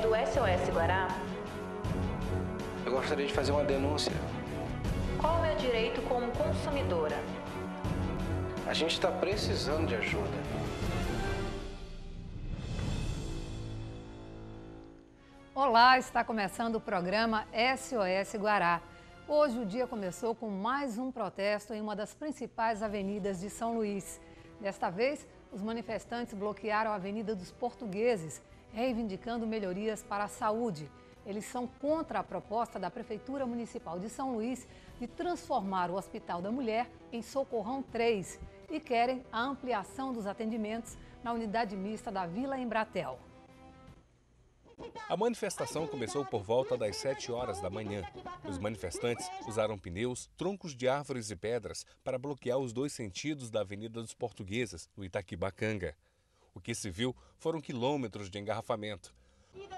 do SOS Guará? Eu gostaria de fazer uma denúncia. Qual é o meu direito como consumidora? A gente está precisando de ajuda. Olá, está começando o programa SOS Guará. Hoje o dia começou com mais um protesto em uma das principais avenidas de São Luís. Desta vez, os manifestantes bloquearam a Avenida dos Portugueses, reivindicando melhorias para a saúde. Eles são contra a proposta da Prefeitura Municipal de São Luís de transformar o Hospital da Mulher em Socorrão 3 e querem a ampliação dos atendimentos na unidade mista da Vila Embratel. A manifestação começou por volta das 7 horas da manhã. Os manifestantes usaram pneus, troncos de árvores e pedras para bloquear os dois sentidos da Avenida dos Portugueses, no Itaquibacanga. O que se viu foram quilômetros de engarrafamento.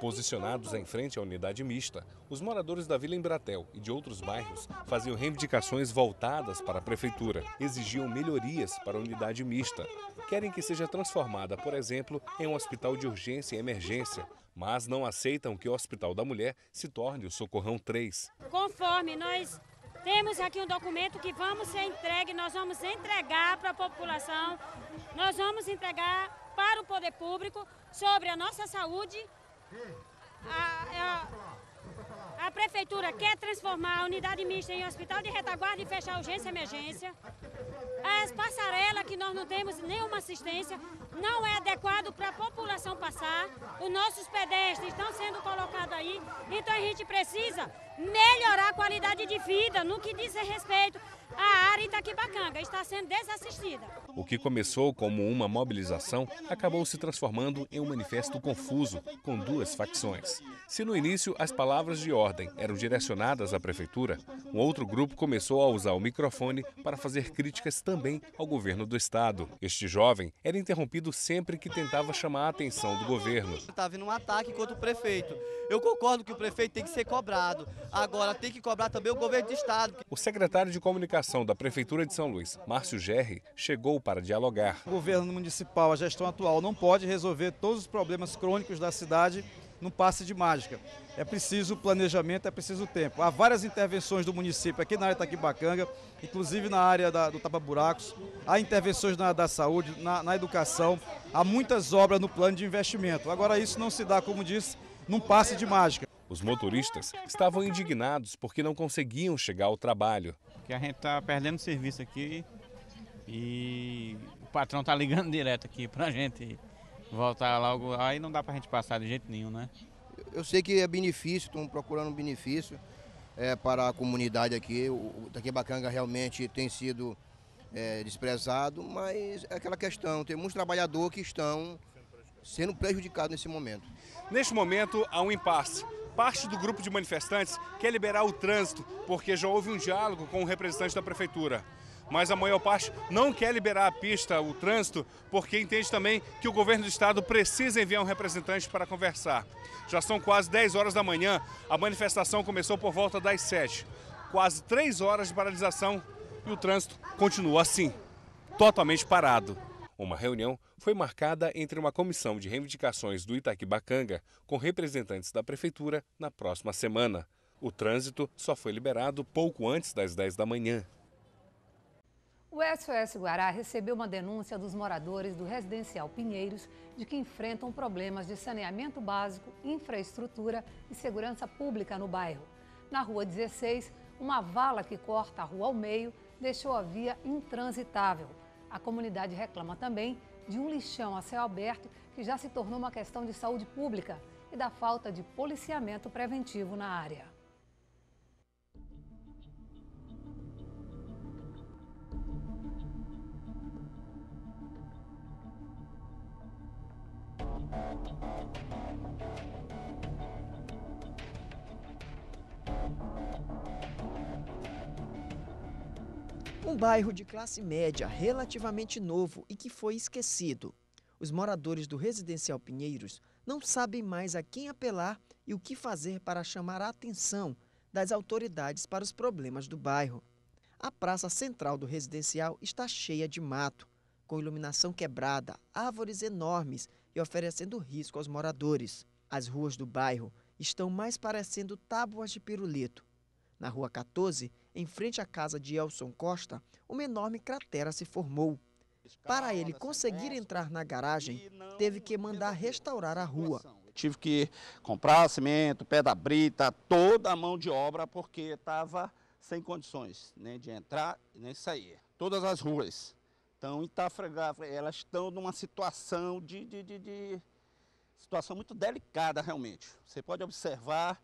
Posicionados em frente à unidade mista, os moradores da Vila Embratel e de outros bairros faziam reivindicações voltadas para a prefeitura. Exigiam melhorias para a unidade mista. Querem que seja transformada, por exemplo, em um hospital de urgência e emergência, mas não aceitam que o Hospital da Mulher se torne o Socorrão 3. Conforme nós temos aqui um documento que vamos ser entregue, nós vamos entregar para a população, nós vamos entregar para o poder público sobre a nossa saúde. A prefeitura quer transformar a unidade mista em hospital de retaguarda e fechar a urgência e emergência. As passarelas que nós não temos nenhuma assistência, não é adequado para a população passar. Os nossos pedestres estão sendo colocados aí, então a gente precisa melhorar a qualidade de vida no que diz respeito à área Itaquibacanga, está sendo desassistida. O que começou como uma mobilização acabou se transformando em um manifesto confuso, com duas facções. Se no início as palavras de ordem eram direcionadas à prefeitura, um outro grupo começou a usar o microfone para fazer críticas também ao governo do estado. Este jovem era interrompido sempre que tentava chamar a atenção do governo. Está havendo um ataque contra o prefeito. Eu concordo que o prefeito tem que ser cobrado. Agora tem que cobrar também o governo do estado. O secretário de comunicação da Prefeitura de São Luís, Márcio Gerri, chegou para dialogar. O governo municipal, a gestão atual, não pode resolver todos os problemas crônicos da cidade num passe de mágica. É preciso planejamento, é preciso tempo. Há várias intervenções do município aqui na área Itaquibacanga, inclusive na área do tapa-buracos. Há intervenções na área da saúde, na educação. Há muitas obras no plano de investimento. Agora isso não se dá, como disse, num passe de mágica. Os motoristas estavam indignados porque não conseguiam chegar ao trabalho. Que a gente está perdendo serviço aqui e o patrão está ligando direto aqui para a gente voltar logo. Aí não dá para a gente passar de jeito nenhum, né? Eu sei que é benefício, estão procurando um benefício para a comunidade aqui. O Itaquibacanga realmente tem sido desprezado, mas é aquela questão, tem muitos trabalhadores que estão sendo prejudicados nesse momento. Neste momento há um impasse. Parte do grupo de manifestantes quer liberar o trânsito porque já houve um diálogo com o representante da prefeitura. Mas a maior parte não quer liberar a pista, o trânsito, porque entende também que o governo do estado precisa enviar um representante para conversar. Já são quase 10 horas da manhã, a manifestação começou por volta das 7. Quase 3 horas de paralisação e o trânsito continua assim, totalmente parado. Uma reunião foi marcada entre uma comissão de reivindicações do Itaquibacanga com representantes da prefeitura na próxima semana. O trânsito só foi liberado pouco antes das 10 da manhã. O SOS Guará recebeu uma denúncia dos moradores do residencial Pinheiros de que enfrentam problemas de saneamento básico, infraestrutura e segurança pública no bairro. Na Rua 16, uma vala que corta a rua ao meio deixou a via intransitável. A comunidade reclama também de um lixão a céu aberto que já se tornou uma questão de saúde pública e da falta de policiamento preventivo na área. Um bairro de classe média relativamente novo e que foi esquecido. Os moradores do residencial Pinheiros não sabem mais a quem apelar e o que fazer para chamar a atenção das autoridades para os problemas do bairro. A praça central do residencial está cheia de mato, com iluminação quebrada, árvores enormes e oferecendo risco aos moradores. As ruas do bairro estão mais parecendo tábuas de pirulito. Na Rua 14, em frente à casa de Elson Costa, uma enorme cratera se formou. Para ele conseguir entrar na garagem, teve que mandar restaurar a rua. Tive que comprar cimento, pedra brita, toda a mão de obra, porque estava sem condições nem de entrar nem de sair. Todas as ruas. Então, Itafragá, elas estão numa situação situação muito delicada, realmente. Você pode observar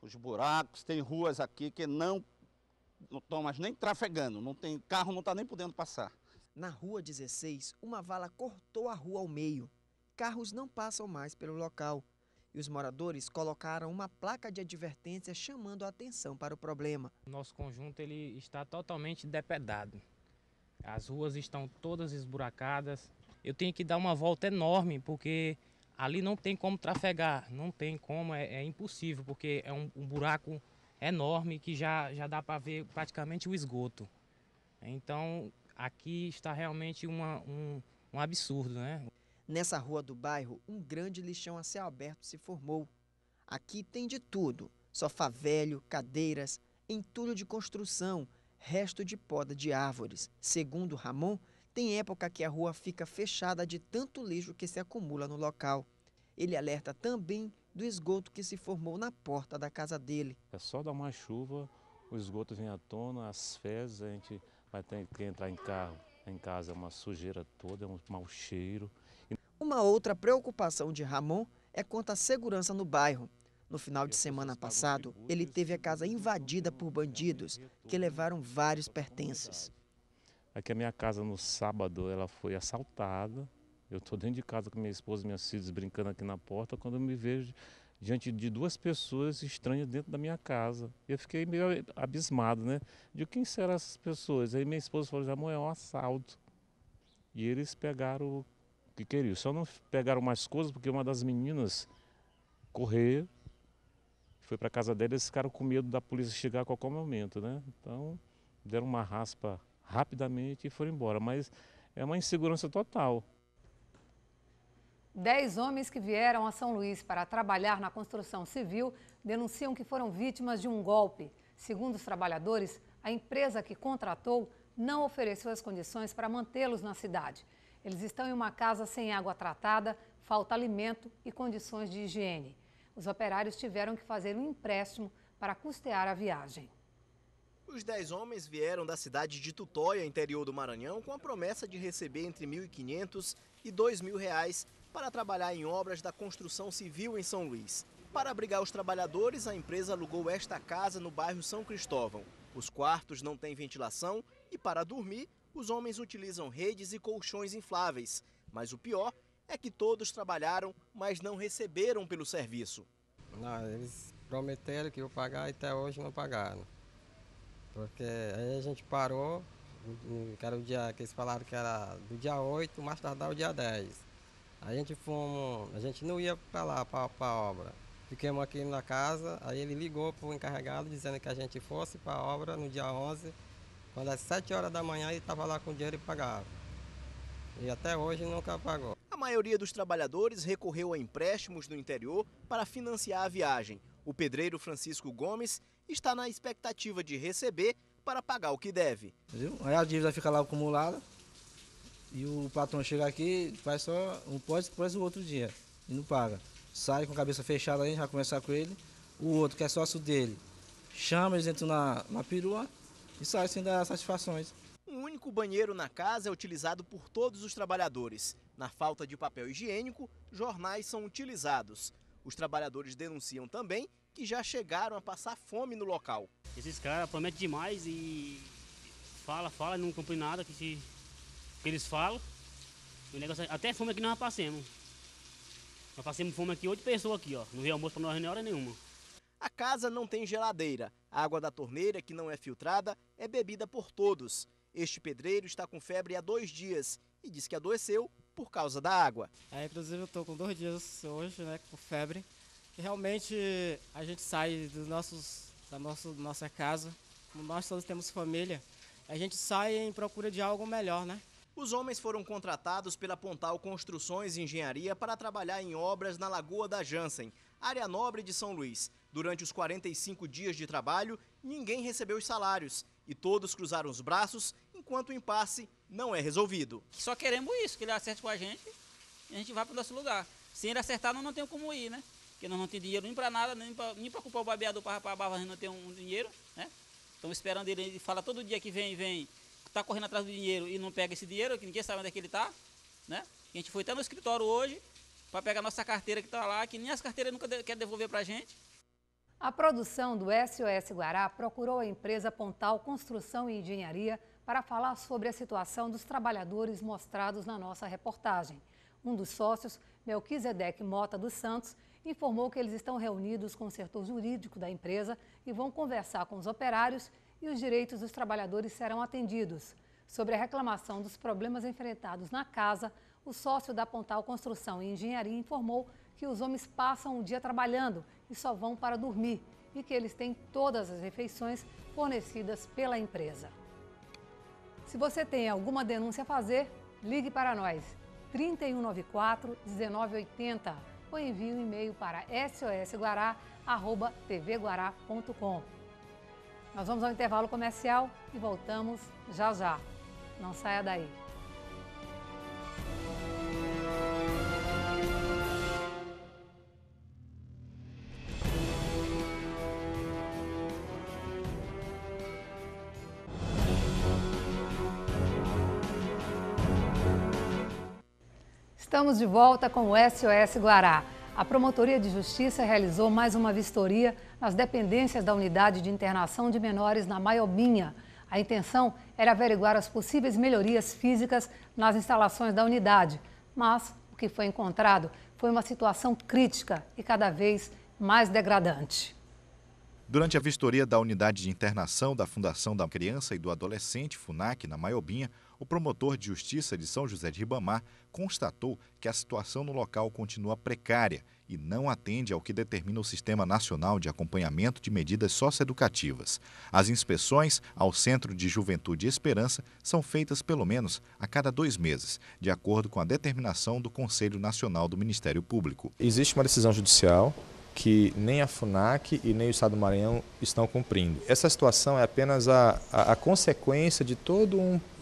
os buracos, tem ruas aqui que não estão mais nem trafegando, não tem carro, não está nem podendo passar. Na Rua 16, uma vala cortou a rua ao meio. Carros não passam mais pelo local. E os moradores colocaram uma placa de advertência chamando a atenção para o problema. Nosso conjunto ele está totalmente depredado. As ruas estão todas esburacadas. Eu tenho que dar uma volta enorme porque ali não tem como trafegar, não tem como, é impossível, porque é um buraco enorme que já dá para ver praticamente o esgoto. Então aqui está realmente um absurdo, né? Nessa rua do bairro, um grande lixão a céu aberto se formou. Aqui tem de tudo, sofá velho, cadeiras, entulho de construção, resto de poda de árvores. Segundo Ramon, tem época que a rua fica fechada de tanto lixo que se acumula no local. Ele alerta também do esgoto que se formou na porta da casa dele. É só dar uma chuva, o esgoto vem à tona, as fezes, a gente vai ter que entrar em casa, é uma sujeira toda, é um mau cheiro. Uma outra preocupação de Ramon é quanto à segurança no bairro. No final de semana passado, ele teve a casa invadida por bandidos que levaram vários pertences. Aqui a minha casa no sábado, ela foi assaltada. Eu estou dentro de casa com minha esposa e minhas filhas brincando aqui na porta, quando eu me vejo diante de duas pessoas estranhas dentro da minha casa. Eu fiquei meio abismado, né? De quem serão essas pessoas? Aí minha esposa falou, amor, é um assalto. E eles pegaram o que queriam. Só não pegaram mais coisas porque uma das meninas correu, foi para a casa dela e eles ficaram com medo da polícia chegar a qualquer momento, né? Então, deram uma raspa rapidamente e foram embora. Mas é uma insegurança total. 10 homens que vieram a São Luís para trabalhar na construção civil denunciam que foram vítimas de um golpe. Segundo os trabalhadores, a empresa que contratou não ofereceu as condições para mantê-los na cidade. Eles estão em uma casa sem água tratada, falta alimento e condições de higiene. Os operários tiveram que fazer um empréstimo para custear a viagem. Os 10 homens vieram da cidade de Tutóia, interior do Maranhão, com a promessa de receber entre R$ 1.500 e R$ 2.000 para trabalhar em obras da construção civil em São Luís. Para abrigar os trabalhadores, a empresa alugou esta casa no bairro São Cristóvão. Os quartos não têm ventilação e, para dormir, os homens utilizam redes e colchões infláveis. Mas o pior é que todos trabalharam, mas não receberam pelo serviço. Não, eles prometeram que iam pagar e até hoje não pagaram. Porque aí a gente parou, que era o dia que eles falaram que era do dia 8, mais tardar o dia 10. A gente não ia para lá, para a obra. Ficamos aqui na casa, aí ele ligou para o encarregado dizendo que a gente fosse para a obra no dia 11. Quando às 7 horas da manhã ele estava lá com o dinheiro e pagava. E até hoje nunca pagou. A maioria dos trabalhadores recorreu a empréstimos no interior para financiar a viagem. O pedreiro Francisco Gomes está na expectativa de receber para pagar o que deve. Aí a dívida fica lá acumulada e o patrão chega aqui, faz só um pós depois o outro dia e não paga. Sai com a cabeça fechada, a gente vai conversar com ele. O outro, que é sócio dele, chama, eles entram na perua e sai sem dar satisfações. Um único banheiro na casa é utilizado por todos os trabalhadores. Na falta de papel higiênico, jornais são utilizados. Os trabalhadores denunciam também que já chegaram a passar fome no local. Esses caras prometem demais e fala, não cumpre nada que eles falam. O negócio, até fome aqui nós passamos. Nós passamos fome aqui, 8 pessoas aqui, ó. Não veio almoço para nós nem hora nenhuma. A casa não tem geladeira. A água da torneira, que não é filtrada, é bebida por todos. Este pedreiro está com febre há 2 dias e diz que adoeceu por causa da água. Inclusive eu estou com 2 dias hoje, né, com febre. E realmente a gente sai da nossa casa, como nós todos temos família, a gente sai em procura de algo melhor, né? Os homens foram contratados pela Pontal Construções e Engenharia para trabalhar em obras na Lagoa da Jansen, área nobre de São Luís. Durante os 45 dias de trabalho, ninguém recebeu os salários e todos cruzaram os braços enquanto o impasse não é resolvido. Só queremos isso, que ele acerte com a gente e a gente vai para o nosso lugar. Se ele acertar, nós não temos como ir, né? Porque nós não temos dinheiro nem para nada, nem para culpar o barbeador para rapar a barba, a gente não tem um dinheiro, né? Estamos esperando ele fala todo dia que vem, está correndo atrás do dinheiro e não pega esse dinheiro, que ninguém sabe onde é que ele está, né? A gente foi até no escritório hoje para pegar nossa carteira que está lá, que nem as carteiras nunca quer devolver para a gente. A produção do SOS Guará procurou a empresa Pontal Construção e Engenharia para falar sobre a situação dos trabalhadores mostrados na nossa reportagem. Um dos sócios, Melquisedeque Mota dos Santos, informou que eles estão reunidos com o setor jurídico da empresa e vão conversar com os operários e os direitos dos trabalhadores serão atendidos. Sobre a reclamação dos problemas enfrentados na casa, o sócio da Pontal Construção e Engenharia informou que os homens passam o dia trabalhando e só vão para dormir e que eles têm todas as refeições fornecidas pela empresa. Se você tem alguma denúncia a fazer, ligue para nós, 3194-1980, ou envie um e-mail para sosguará@tvguará.com. Nós vamos ao intervalo comercial e voltamos já já. Não saia daí. Estamos de volta com o SOS Guará. A Promotoria de Justiça realizou mais uma vistoria nas dependências da Unidade de Internação de Menores na Maiobinha. A intenção era averiguar as possíveis melhorias físicas nas instalações da unidade, mas o que foi encontrado foi uma situação crítica e cada vez mais degradante. Durante a vistoria da Unidade de Internação da Fundação da Criança e do Adolescente, FUNAC, na Maiobinha, o promotor de Justiça de São José de Ribamar constatou que a situação no local continua precária e não atende ao que determina o Sistema Nacional de Acompanhamento de Medidas Socioeducativas. As inspeções ao Centro de Juventude e Esperança são feitas pelo menos a cada 2 meses, de acordo com a determinação do Conselho Nacional do Ministério Público. Existe uma decisão judicial que nem a FUNAC e nem o Estado do Maranhão estão cumprindo. Essa situação é apenas a consequência de toda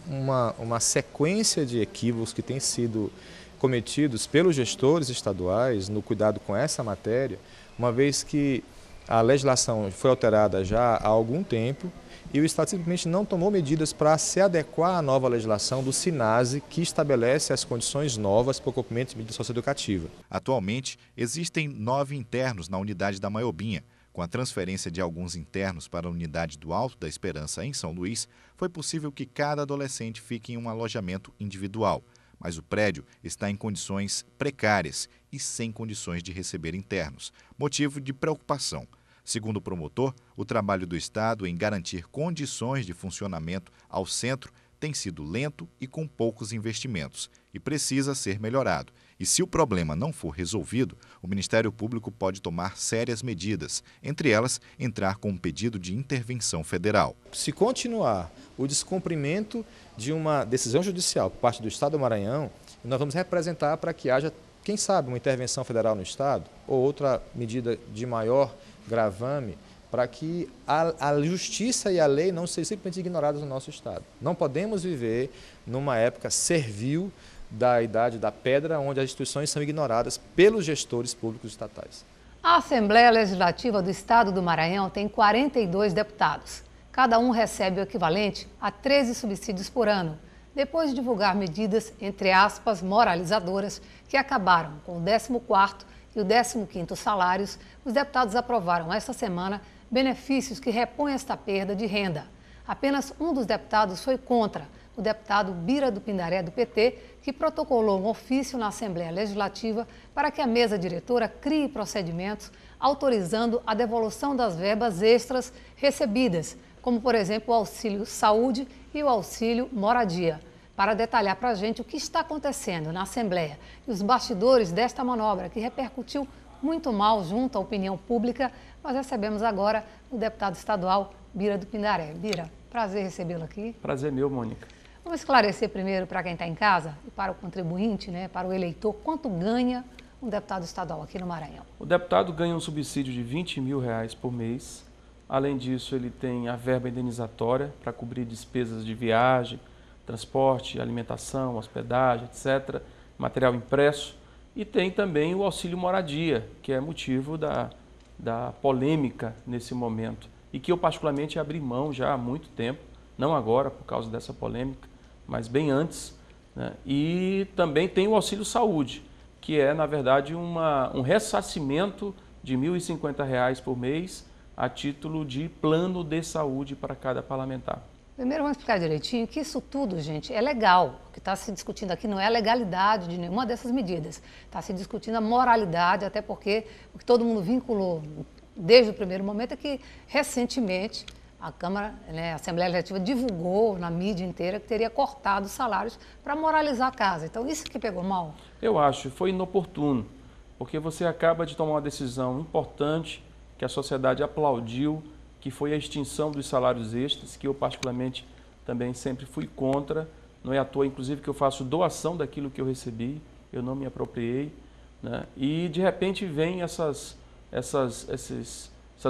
uma sequência de equívocos que têm sido cometidos pelos gestores estaduais no cuidado com essa matéria, uma vez que a legislação foi alterada já há algum tempo e o Estado simplesmente não tomou medidas para se adequar à nova legislação do SINASE, que estabelece as condições novas para o cumprimento de medida socioeducativa. Atualmente, existem 9 internos na unidade da Maiobinha. Com a transferência de alguns internos para a unidade do Alto da Esperança, em São Luís, foi possível que cada adolescente fique em um alojamento individual. Mas o prédio está em condições precárias e sem condições de receber internos, motivo de preocupação. Segundo o promotor, o trabalho do Estado em garantir condições de funcionamento ao centro tem sido lento e com poucos investimentos e precisa ser melhorado. E se o problema não for resolvido, o Ministério Público pode tomar sérias medidas, entre elas, entrar com um pedido de intervenção federal. Se continuar o descumprimento de uma decisão judicial por parte do Estado do Maranhão, nós vamos representar para que haja, quem sabe, uma intervenção federal no Estado ou outra medida de maior gravame para que a justiça e a lei não sejam simplesmente ignoradas no nosso Estado. Não podemos viver numa época servil da idade da pedra, onde as instituições são ignoradas pelos gestores públicos estatais. A Assembleia Legislativa do Estado do Maranhão tem 42 deputados. Cada um recebe o equivalente a 13 subsídios por ano, depois de divulgar medidas, entre aspas, moralizadoras, que acabaram com o 14º e o 15º salários. Os deputados aprovaram esta semana benefícios que repõem esta perda de renda. Apenas um dos deputados foi contra, o deputado Bira do Pindaré, do PT, que protocolou um ofício na Assembleia Legislativa para que a mesa diretora crie procedimentos autorizando a devolução das verbas extras recebidas, como, por exemplo, o auxílio saúde e o auxílio moradia. Para detalhar para a gente o que está acontecendo na Assembleia e os bastidores desta manobra, que repercutiu muito mal junto à opinião pública, nós recebemos agora o deputado estadual Bira do Pindaré. Bira, prazer recebê-lo aqui. Prazer meu, Mônica. Vamos esclarecer primeiro para quem está em casa e para o contribuinte, né, para o eleitor, quanto ganha um deputado estadual aqui no Maranhão. O deputado ganha um subsídio de R$20 mil por mês. Além disso, ele tem a verba indenizatória para cobrir despesas de viagem, transporte, alimentação, hospedagem, etc., material impresso. E tem também o auxílio moradia, que é motivo da polêmica nesse momento. E que eu particularmente abri mão já há muito tempo, não agora por causa dessa polêmica, mas bem antes, né? E também tem o auxílio saúde, que é, na verdade, um ressarcimento de R$ 1.050 por mês a título de plano de saúde para cada parlamentar. Primeiro vamos explicar direitinho que isso tudo, gente, é legal. O que está se discutindo aqui não é a legalidade de nenhuma dessas medidas. Está se discutindo a moralidade, até porque o que todo mundo vinculou desde o primeiro momento é que, recentemente, a Câmara, né, a Assembleia Legislativa divulgou na mídia inteira que teria cortado os salários para moralizar a casa. Então, isso que pegou mal? Eu acho, foi inoportuno, porque você acaba de tomar uma decisão importante que a sociedade aplaudiu, que foi a extinção dos salários extras, que eu particularmente também sempre fui contra. Não é à toa, inclusive, que eu faço doação daquilo que eu recebi, eu não me apropriei, né? E, de repente, vem essas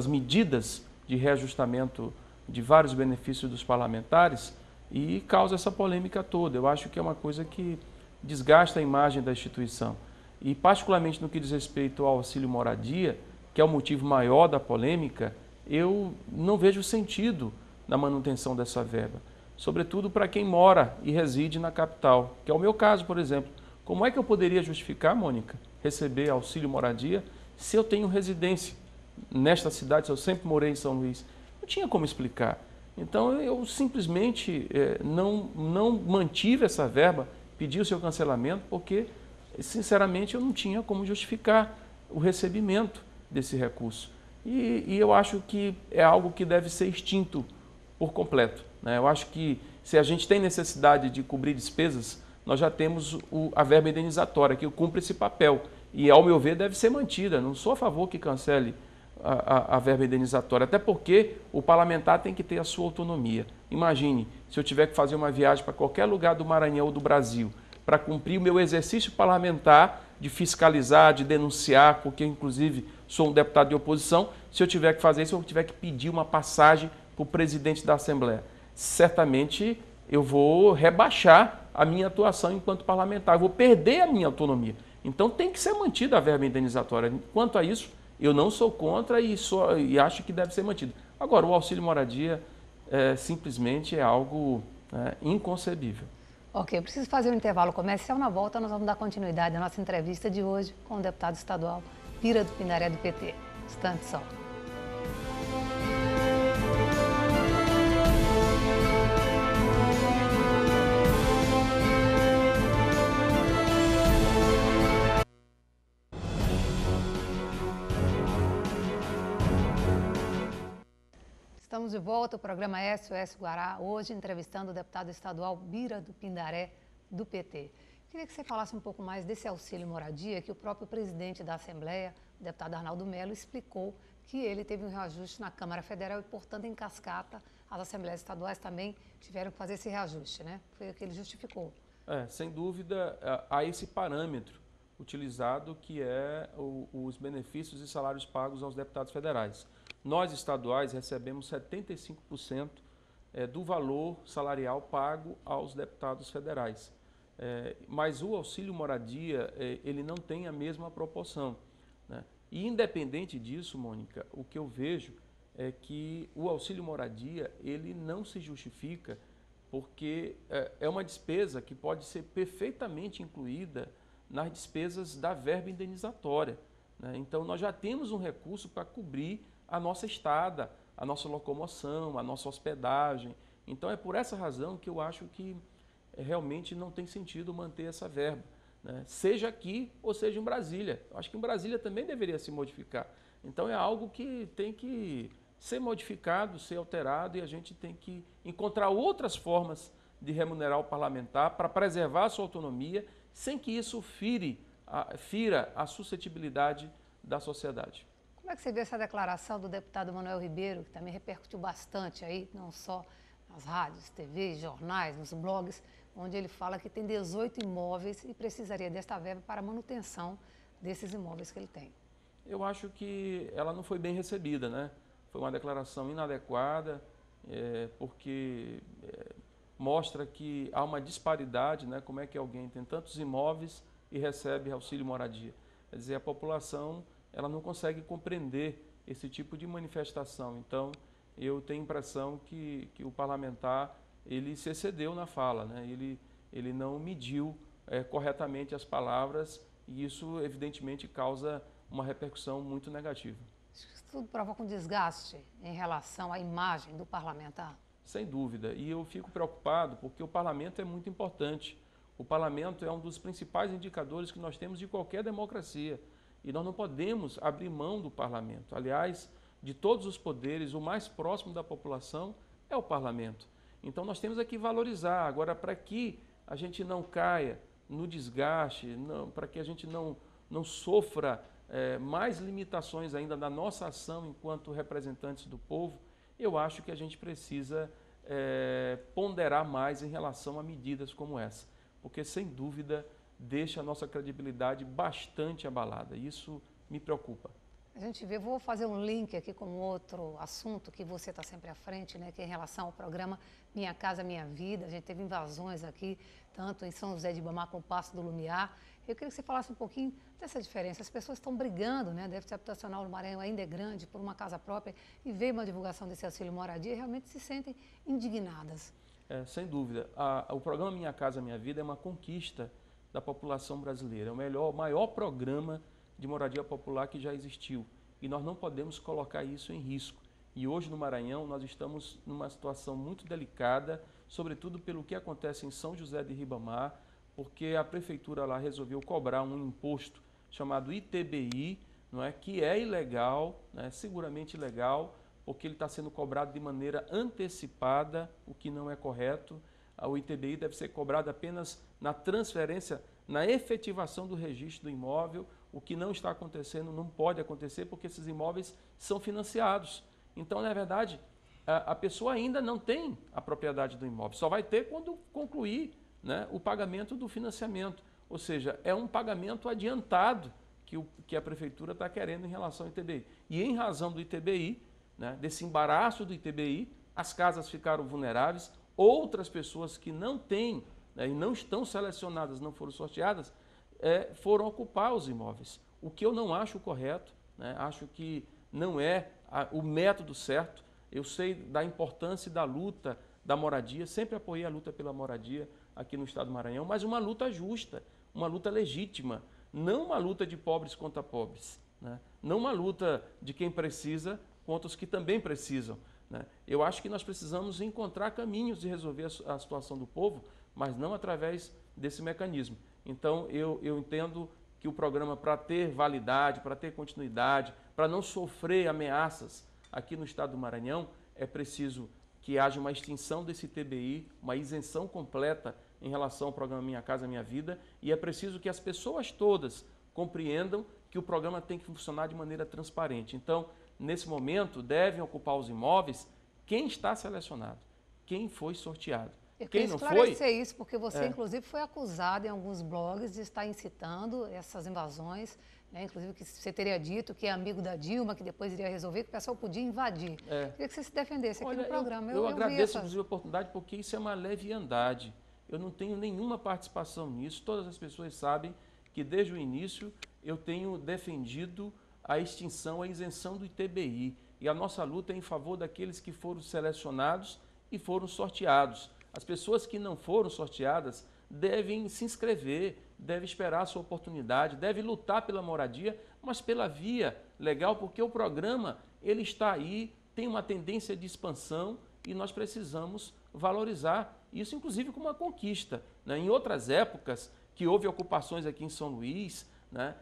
medidas de reajustamento de vários benefícios dos parlamentares e causa essa polêmica toda. Eu acho que é uma coisa que desgasta a imagem da instituição. E, particularmente no que diz respeito ao auxílio moradia, que é o motivo maior da polêmica, eu não vejo sentido na manutenção dessa verba. Sobretudo para quem mora e reside na capital, que é o meu caso, por exemplo. Como é que eu poderia justificar, Mônica, receber auxílio moradia se eu tenho residência nesta cidade, se eu sempre morei em São Luís? Não tinha como explicar. Então, eu simplesmente não mantive essa verba, pedi o seu cancelamento, porque, sinceramente, eu não tinha como justificar o recebimento desse recurso. E eu acho que é algo que deve ser extinto por completo, né? Eu acho que se a gente tem necessidade de cobrir despesas, nós já temos a verba indenizatória, que cumpre esse papel. E, ao meu ver, deve ser mantida. Não sou a favor que cancele a verba indenizatória, até porque o parlamentar tem que ter a sua autonomia. Imagine, se eu tiver que fazer uma viagem para qualquer lugar do Maranhão ou do Brasil, para cumprir o meu exercício parlamentar de fiscalizar, de denunciar, porque, inclusive, sou um deputado de oposição, se eu tiver que fazer isso, eu tiver que pedir uma passagem para o presidente da Assembleia. Certamente, eu vou rebaixar a minha atuação enquanto parlamentar, eu vou perder a minha autonomia. Então, tem que ser mantida a verba indenizatória. Quanto a isso, eu não sou contra e acho que deve ser mantido. Agora, o auxílio moradia simplesmente é algo inconcebível. Ok, eu preciso fazer um intervalo comercial. Na volta, nós vamos dar continuidade à nossa entrevista de hoje com o deputado estadual Bira do Pindaré, do PT. Instante só. Estamos de volta ao programa SOS Guará, hoje entrevistando o deputado estadual Bira do Pindaré, do PT. Queria que você falasse um pouco mais desse auxílio moradia, que o próprio presidente da Assembleia, o deputado Arnaldo Melo, explicou que ele teve um reajuste na Câmara Federal e, portanto, em cascata, as Assembleias Estaduais também tiveram que fazer esse reajuste, né? Foi o que ele justificou. Sem dúvida, há esse parâmetro utilizado que é os benefícios e salários pagos aos deputados federais. Nós, estaduais, recebemos 75% do valor salarial pago aos deputados federais. Mas o auxílio moradia, ele não tem a mesma proporção, né? E, independente disso, Mônica, o que eu vejo é que o auxílio moradia, ele não se justifica porque é uma despesa que pode ser perfeitamente incluída nas despesas da verba indenizatória, né? Então, nós já temos um recurso para cobrir a nossa estada, a nossa locomoção, a nossa hospedagem. Então, é por essa razão que eu acho que realmente não tem sentido manter essa verba, né? Seja aqui ou seja em Brasília. Eu acho que em Brasília também deveria se modificar. Então, é algo que tem que ser modificado, ser alterado, e a gente tem que encontrar outras formas de remunerar o parlamentar para preservar a sua autonomia, sem que isso fira a suscetibilidade da sociedade. Como é que você vê essa declaração do deputado Manuel Ribeiro, que também repercutiu bastante aí, não só nas rádios, TV, jornais, nos blogs, onde ele fala que tem 18 imóveis e precisaria desta verba para a manutenção desses imóveis que ele tem. Eu acho que ela não foi bem recebida, né? Foi uma declaração inadequada, porque mostra que há uma disparidade, né? Como é que alguém tem tantos imóveis e recebe auxílio moradia. Quer dizer, a população ela não consegue compreender esse tipo de manifestação. Então, eu tenho a impressão que o parlamentar ele se excedeu na fala, né? Ele não mediu corretamente as palavras e isso, evidentemente, causa uma repercussão muito negativa. Isso tudo provoca um desgaste em relação à imagem do parlamentar? Sem dúvida. E eu fico preocupado porque o parlamento é muito importante. O parlamento é um dos principais indicadores que nós temos de qualquer democracia. E nós não podemos abrir mão do parlamento. Aliás, de todos os poderes, o mais próximo da população é o parlamento. Então nós temos que valorizar. Agora, para que a gente não caia no desgaste, para que a gente não sofra mais limitações ainda da nossa ação enquanto representantes do povo, eu acho que a gente precisa ponderar mais em relação a medidas como essa, porque sem dúvida deixa a nossa credibilidade bastante abalada. Isso me preocupa. A gente vê, vou fazer um link aqui com outro assunto que você está sempre à frente, né, que é em relação ao programa Minha Casa Minha Vida. A gente teve invasões aqui, tanto em São José de Ribamar como Passo do Lumiar. Eu queria que você falasse um pouquinho dessa diferença. As pessoas estão brigando, né? O déficit habitacional no Maranhão ainda é grande por uma casa própria e veio uma divulgação desse auxílio moradia e realmente se sentem indignadas. Sem dúvida. O programa Minha Casa Minha Vida é uma conquista da população brasileira. É o maior programa de moradia popular que já existiu. E nós não podemos colocar isso em risco. E hoje no Maranhão nós estamos numa situação muito delicada, sobretudo pelo que acontece em São José de Ribamar, porque a prefeitura lá resolveu cobrar um imposto chamado ITBI, não é, que é ilegal, né, seguramente ilegal, porque ele está sendo cobrado de maneira antecipada, o que não é correto. O ITBI deve ser cobrado apenas na transferência, na efetivação do registro do imóvel, o que não está acontecendo, não pode acontecer, porque esses imóveis são financiados. Então, na verdade, a pessoa ainda não tem a propriedade do imóvel, só vai ter quando concluir, né, o pagamento do financiamento. Ou seja, é um pagamento adiantado que a prefeitura está querendo em relação ao ITBI. E em razão do ITBI, né, desse embaraço do ITBI, as casas ficaram vulneráveis, outras pessoas que não têm, né, e não estão selecionadas, não foram sorteadas, foram ocupar os imóveis. O que eu não acho correto, né, acho que não é o método certo. Eu sei da importância da luta da moradia, sempre apoiei a luta pela moradia aqui no estado do Maranhão, mas uma luta justa, uma luta legítima, não uma luta de pobres contra pobres, né? Não uma luta de quem precisa contra os que também precisam, né? Eu acho que nós precisamos encontrar caminhos de resolver a situação do povo, mas não através desse mecanismo. Então, eu entendo que o programa, para ter validade, para ter continuidade, para não sofrer ameaças aqui no estado do Maranhão, é preciso que haja uma extinção desse ITBI, uma isenção completa em relação ao programa Minha Casa Minha Vida, e é preciso que as pessoas todas compreendam que o programa tem que funcionar de maneira transparente. Então, nesse momento, devem ocupar os imóveis quem está selecionado, quem foi sorteado. Eu queria esclarecer isso, porque você, inclusive, foi acusado em alguns blogs de estar incitando essas invasões, né? Inclusive que você teria dito que é amigo da Dilma, que depois iria resolver, que o pessoal podia invadir. Queria que você se defendesse aqui no programa. Eu agradeço, inclusive, a oportunidade, porque isso é uma leviandade. Eu não tenho nenhuma participação nisso. Todas as pessoas sabem que, desde o início, eu tenho defendido a extinção, a isenção do ITBI. E a nossa luta é em favor daqueles que foram selecionados e foram sorteados. As pessoas que não foram sorteadas devem se inscrever, devem esperar a sua oportunidade, devem lutar pela moradia, mas pela via legal, porque o programa ele está aí, tem uma tendência de expansão e nós precisamos valorizar isso, inclusive, como uma conquista, né? Em outras épocas que houve ocupações aqui em São Luís, né,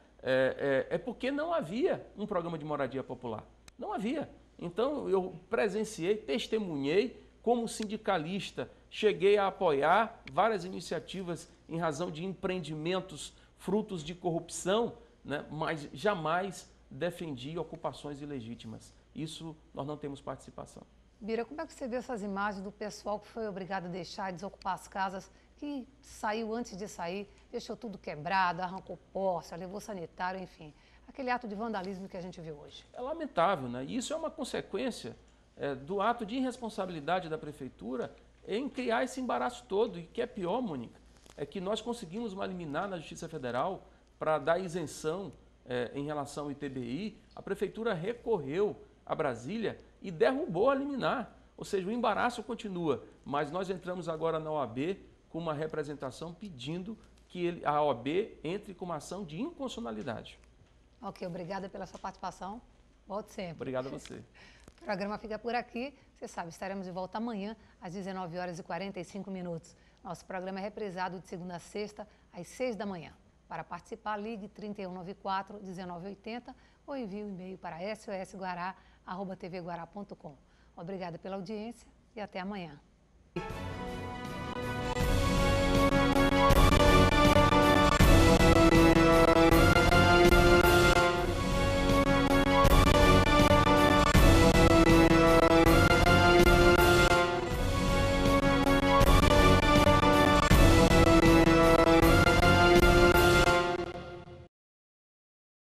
porque não havia um programa de moradia popular. Não havia. Então, eu presenciei, testemunhei, como sindicalista, cheguei a apoiar várias iniciativas em razão de empreendimentos frutos de corrupção, né, mas jamais defendi ocupações ilegítimas. Isso nós não temos participação. Bira, como é que você vê essas imagens do pessoal que foi obrigado a deixar, desocupar as casas, que saiu antes de sair, deixou tudo quebrado, arrancou poça, levou sanitário, enfim. Aquele ato de vandalismo que a gente viu hoje. É lamentável, né? E isso é uma consequência do ato de irresponsabilidade da Prefeitura em criar esse embaraço todo. E o que é pior, Mônica, é que nós conseguimos uma liminar na Justiça Federal para dar isenção em relação ao ITBI. A Prefeitura recorreu a Brasília e derrubou a liminar. Ou seja, o embaraço continua, mas nós entramos agora na OAB com uma representação pedindo que a OAB entre com uma ação de inconstitucionalidade. Ok, obrigada pela sua participação. Volte sempre. Obrigado a você. O programa fica por aqui. Você sabe, estaremos de volta amanhã às 19h45. Nosso programa é reprisado de segunda a sexta, às 6 da manhã. Para participar, ligue 3194-1980 ou envie um e-mail para sosguará@tvguará.com. Obrigada pela audiência e até amanhã.